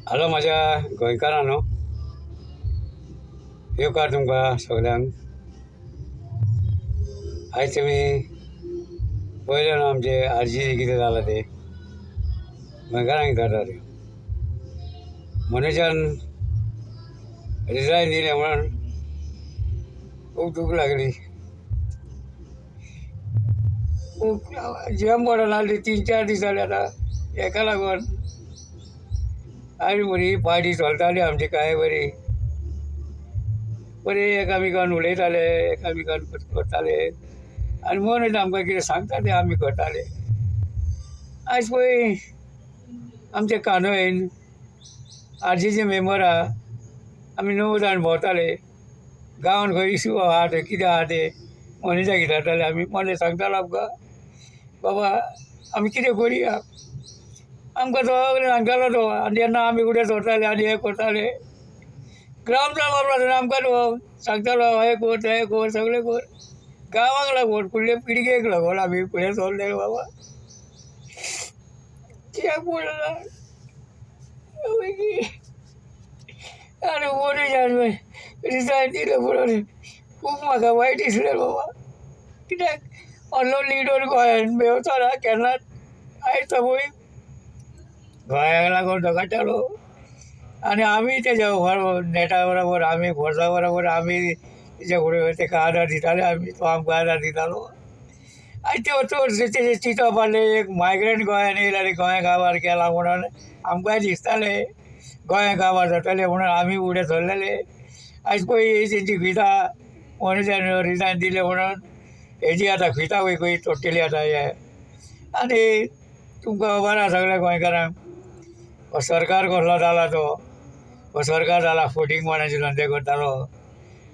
Hello माझ्या गोंयकारांनो, येवकार तुमकां सगळ्यांक. आयज तुमी पळयलें न्हू आमचे आरजी कितें जालां तें गोंयकारांक विचारताले. मनशान रिजायन दिलें म्हणून खूब दूख लागली. खूब जेम पडना 3-4 दीस जाले आतां. हेका लागून आनी बरी पार्टी चलताली आमची काय बरी बरी एकामेकान उलयताले, एकामेकान करताले आनी मनीस आमकां कितें सांगता तें आमी करताले. आयज पळय आमचे कानोयेन आरजीचे मेंबर आहा, आमी 9 जाण भोंवताले गांवान. खंय इशू आहा थंय कितें आहा तें मनशाक विचारताले आमी. मनीस सांगतालो आमकां बाबा आमी कितें करया. आमकां सगळें सांगतालो तो. आनी जेन्ना आमी फुडें सरताले आनी हें करताले ग्रामसभा वापरताले आमकां तो सांगतालो हें कर तें कर सगळें कर. गांवाक लागून फुडले पिळगेक लागून आमी फुडें सरले बाबा. कित्याक पडना आनी मनशान रिजायन दिलें म्हणून खूब म्हाका वायट दिसलें बाबा. कित्याक असलो लिडर गोंयान मेळचो ना केन्नाच. आयज तो पळय गोंयाक लागून तो काडटालो आनी आमी तेज्या नेटा बरोबर आमी फोर्सा बरोबर आमी तेज्या फुडें तेका आदार दिताले आमी. तो आमकां आदार दितालो. आयज त्यो चड तेजे चिंतप पाडले एक मायग्रंट गोंयान येयला गोंय गांवार केला म्हणून आमकांय दिसतालें गोंय गांवार जातलें म्हणून आमी फुडें सरलेले. आयज पळय तेंची फितां मनशान रिजायन दिलें म्हणून हेजी आतां फितां खंय खंय तोडटली आतां हे. आनी तुमकां खबर आहा सगळ्या गोंयकारांक हो सरकार कसलो जाला तो. हो सरकार जाला फोटींगपणाचे धंदे करतालो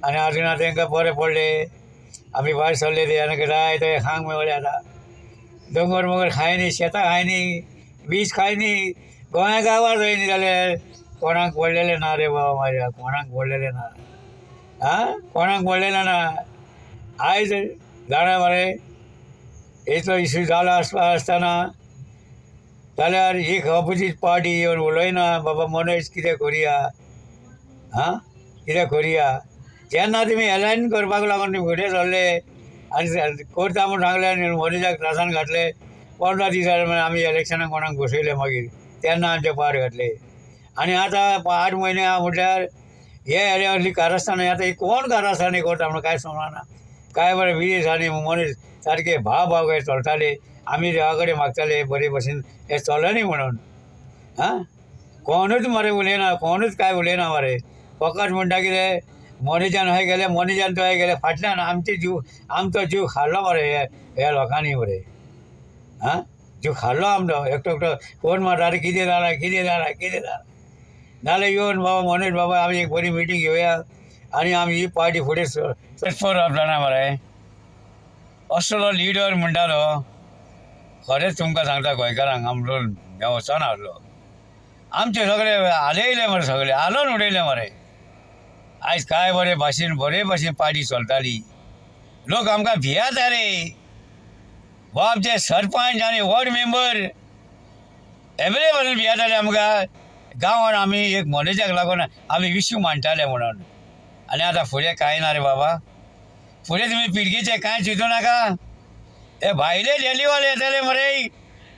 आनी आजून तांकां बरें पडले. आमी भायर सरले ते जाय ते खांक मेळ्ळे आतां. दोंगर मोगर खाय न्ही, शेतां खाय न्ही, वीज खाय न्ही. गोंया गांवार थंय न्ही जाल्यार कोणाक पडलेलें ना रे बाबा म्हाज्या. कोणाक पडलेलें ना. कोणाक पडलेलें ना. आयज जाणा मरे हेचो इशू जाला आसतना जाल्यार एक ऑपोजीट पार्टी येवन उलयना बाबा मनोज कितें करया. कितें करया. जेन्ना तुमी एलायन करपाक लागून तुमी फुडें सरले आनी करता म्हूण सांगलें आनी मनोजाक त्रासान घातले. 15 दीस जाले म्हण आमी इलेक्शनाक कोणाक बसयले मागीर तेन्ना आमचे पार घातले. आनी आतां 8 म्हयने आहा म्हटल्यार हे असली कारस्थानी आतां ही कोण कारस्थानी करता म्हणून कांय समजना. काय बरें विदेशांनी मनीस सारके भाव काय चलताले. आमी देवा कडेन मागताले बरे भशेन हें चलनी म्हणून. कोणूच मरे उलयना, कोणूच काय उलयना मरे. फकत म्हणटा कितें मनशान हय गेले मनशान थंय गेले फाटल्यान आमचो जीव खाल्लो मरे ह्या लोकांनी मरे. जीव खाल्लो आमचो. एकटो फोन मारता अरे कितें जालां कितें जालां कितें जालां. नाल्यार येवन बाबा मनोज बाबा आमी एक बरी मिटींग घेवया आनी आमी ही पार्टी फुडें सरप जाणा मरे. असलो लिडर म्हणटालो खरेंच तुमकां सांगता गोंयकारांक आमचो मेवचो नासलो. आमचे सगळे आलयले मरे, सगळे आलोन उडयले मरे. आयज काय बरे भाशेन पार्टी चलताली. लोक आमकां भियाता रे. हो आमचे सरपंच आनी वॉर्ड मेंबर एवेलेबल भियाताले आमकां. गांवान आमी एक मनशाक लागून आमी इश्यू मांडटाले म्हणून. आनी आतां फुडें कांय ना रे बाबा. फुडें तुमी पिळगेचें कांय चिंतू नाका. हे भायले डेलीवाले येतले मरे,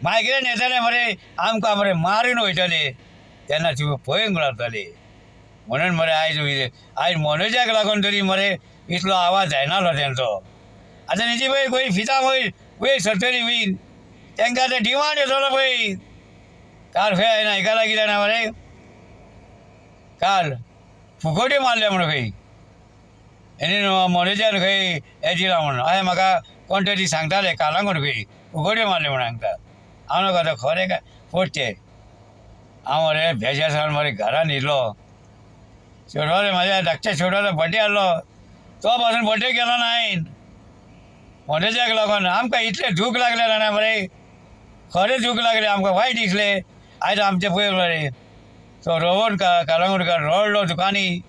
मायग्रेन येतले मरे, आमकां मरे मारून वयतले तेन्ना तुमी पळोवंक लागतले. म्हणून मरे आयज मनोजाक लागून तरी मरे इतलो आवाज जायनालो तेंचो. आतां तेंची पळय खंय फितां वयर सरतली बीन तेंकां आतां डिमांड येतलो पळय. काल खंय आयना हेका लागीं जाणा मरे काल फुकोट्यो मारल्या म्हणून खंय मनोजान खंय हें दिलां म्हणून. हय म्हाका कोण तरी सांगताले कालांगूट खंय फुकोट्यो मारले म्हणून सांगता. हांव नका आतां खरें काय फोटचें. हांव मरे बेजासान मरे घरान येयलो. चेडवाले म्हाज्या धाकट्या चेडवालो बड्डे आहलो. तो पासून बड्डे केलो ना हांवें मनोजाक लागून. आमकां इतलें दूख लागलें जाणा मरे. खरें दूख लागलें आमकां वायट दिसलें. आयज आमचे पळय मरे तो रवण कालांगूटकार रडलो दुकानी.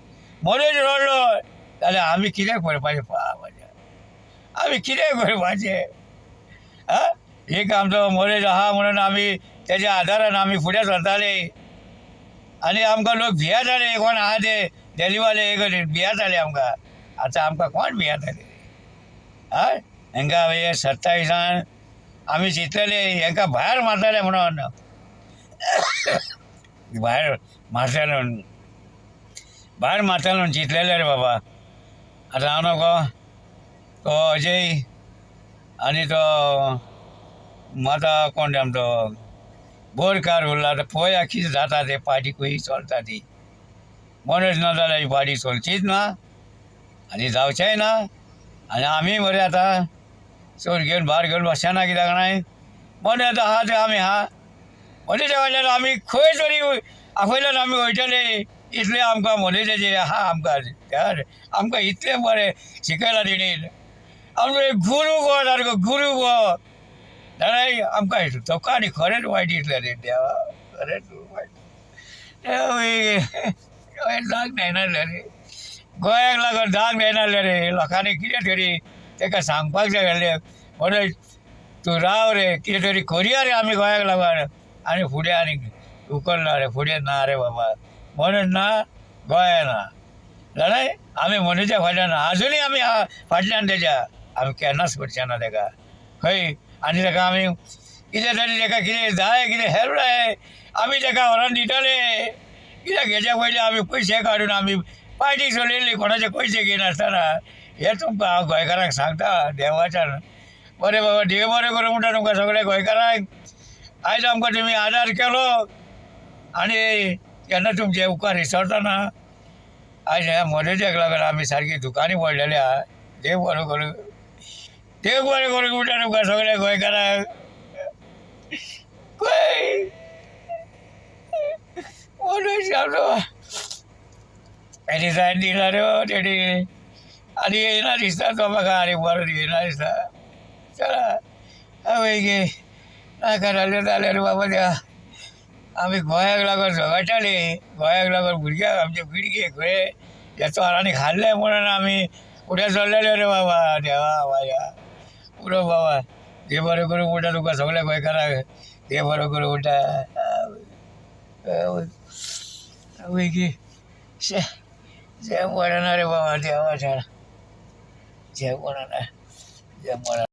मनोज रडलो जाल्यार आमी कितें करपाचें पळय. आमी कितें करपाचें. एक आमचो मनोज आहा म्हणून आमी तेज्या आदारान आमी फुडें सरताले. आनी आमकां लोक भियेताले कोण आहा ते दिल्लीवाले हे करीत भियेताले आमकां आतां आमकां कोण भियेताले हय हांकां हे 27 आमी चिंतलेले हांकां भायर मारतले म्हणून भायर मारतले म्हणून चिंतलेले रे बाबा आतां हांव नको तो अजय आनी तो माता कोण रे आमचो बोरकार उरला आतां पळोवया कितें जाता ते पार्टी खंय चलता ती मनूच ना जाल्यार ही पार्टी चलचीच ना आनी जावचेंय ना आनी आमी मरे आतां चोर घेवन भार घेवन बसचेना कित्याक जाणाय मनी आतां आहा ते आमी आहा मनीच्या कडल्यान आमी खंय तरी आपयल्यान आमी वयतले इतलें आमकां मनीच्याचेर आहा आमकां इतलें बरें शिकयलां तेणीन आमचो एक गुरू गो सारको गुरू गो जाणाय आमकां तुका आनी खरेंच वायट दिसलें रे देवा खरेंच वायट जावंक जायनासलें रे गोंयाक लागून जावंक जायनासलें रे लोकांनी कितें तरी ताका सांगपाक जाय आसलें म्हणून तूं राव रे कितें तरी करया रे आमी गोंयाक लागून आनी फुडें आनी उखलना रे फुडें ना रे बाबा म्हणून ना गोंया ना जाणाय आमी मनूच्या फाटल्यान आजुनूय आमी फाटल्यान तेज्या आमी केन्नाच करचे ना ताका खंय आनी ताका आमी कितें तरी ताका कितें जाय कितें हेल्प जाय आमी ताका व्हरोन दितले कित्याक हेच्या पयलीं आमी पयशे काडून आमी पार्टी चलयल्ली कोणाचे पयशे घेयनासतना हे तुमकां हांव गोंयकारांक सांगता देवाच्यान बरें बाबा देव बरें करूं म्हणटा तुमकां सगळ्या गोंयकारांक आयज आमकां तुमी आदार केलो आनी केन्ना तुमचे उपकार विसरता ना आयज ह्या मदतीक लागून आमी सारकी दुकानी पडलेली आहा देव बरें करूं म्हणटा तुमकां सगळ्या गोंयकारांक खंय रिजायन दिला रे तेणी आनी येयना दिसता तो म्हाका आनी बरो येयना दिसता चला आवय गे नाका जालें जाल्यार बाबा देवा आमी गोंयाक लागून झगडटाली गोंयाक लागून भुरग्यांक आमचे पिळगे खंय हे चोरांनी खाल्ले म्हणून आमी फुडें चल्लेले रे बाबा देवा वाया पुरो बाबा देव बरें करूं म्हणटा तुका सगळ्या गोंयकारांक देव बरें करूं म्हणटा आवय गे जें पडना रे बाबा देवा जें पडना